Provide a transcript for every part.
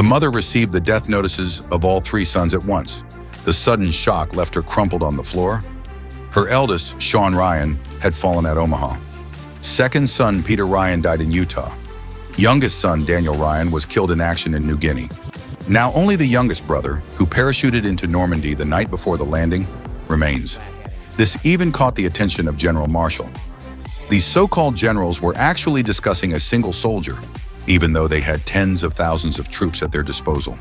mother received the death notices of all three sons at once. The sudden shock left her crumpled on the floor. Her eldest, Sean Ryan, had fallen at Omaha. Second son, Peter Ryan, died in Utah. Youngest son, Daniel Ryan, was killed in action in New Guinea. Now only the youngest brother, who parachuted into Normandy the night before the landing, remains. This even caught the attention of General Marshall. These so-called generals were actually discussing a single soldier, even though they had tens of thousands of troops at their disposal.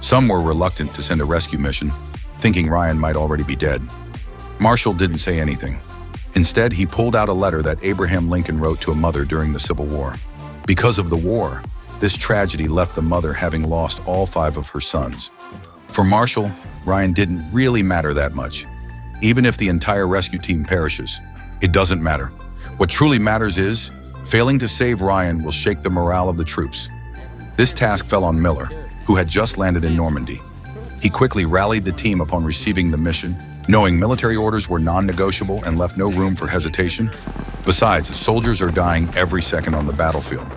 Some were reluctant to send a rescue mission, thinking Ryan might already be dead. Marshall didn't say anything. Instead, he pulled out a letter that Abraham Lincoln wrote to a mother during the Civil War. Because of the war, this tragedy left the mother having lost all 5 of her sons. For Marshall, Ryan didn't really matter that much. Even if the entire rescue team perishes, it doesn't matter. What truly matters is, failing to save Ryan will shake the morale of the troops. This task fell on Miller, who had just landed in Normandy. He quickly rallied the team upon receiving the mission, knowing military orders were non-negotiable and left no room for hesitation. Besides, soldiers are dying every second on the battlefield.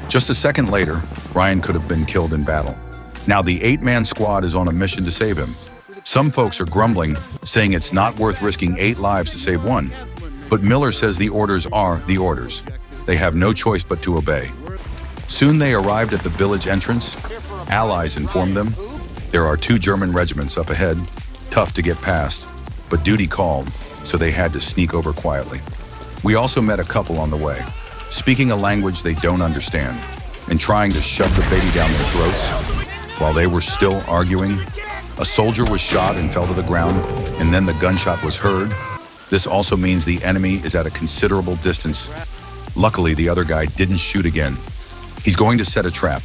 Just a second later, Ryan could have been killed in battle. Now the 8-man squad is on a mission to save him. Some folks are grumbling, saying it's not worth risking 8 lives to save 1. But Miller says the orders are the orders. They have no choice but to obey. Soon they arrived at the village entrance. Allies informed them there are 2 German regiments up ahead, tough to get past, but duty called, so they had to sneak over quietly. We also met a couple on the way, speaking a language they don't understand, and trying to shove the baby down their throats. While they were still arguing, a soldier was shot and fell to the ground, and then the gunshot was heard. This also means the enemy is at a considerable distance. Luckily, the other guy didn't shoot again. He's going to set a trap.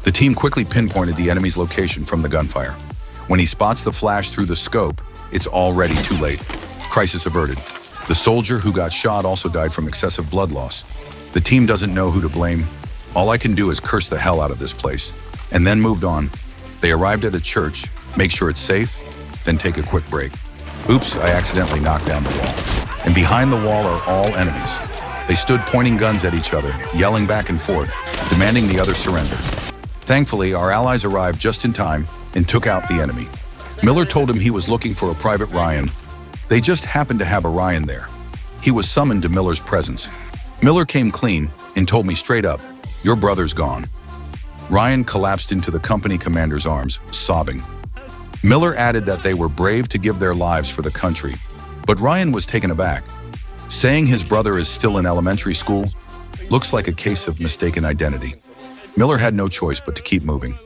The team quickly pinpointed the enemy's location from the gunfire. When he spots the flash through the scope, it's already too late. Crisis averted. The soldier who got shot also died from excessive blood loss. The team doesn't know who to blame. All I can do is curse the hell out of this place. And then moved on. They arrived at a church, make sure it's safe, then take a quick break. Oops, I accidentally knocked down the wall. And behind the wall are all enemies. They stood pointing guns at each other, yelling back and forth, demanding the other surrender. Thankfully, our allies arrived just in time and took out the enemy. Miller told him he was looking for a Private Ryan. They just happened to have a Ryan there. He was summoned to Miller's presence. Miller came clean and told me straight up, "Your brother's gone." Ryan collapsed into the company commander's arms, sobbing. Miller added that they were brave to give their lives for the country, but Ryan was taken aback. Saying his brother is still in elementary school looks like a case of mistaken identity. Miller had no choice but to keep moving.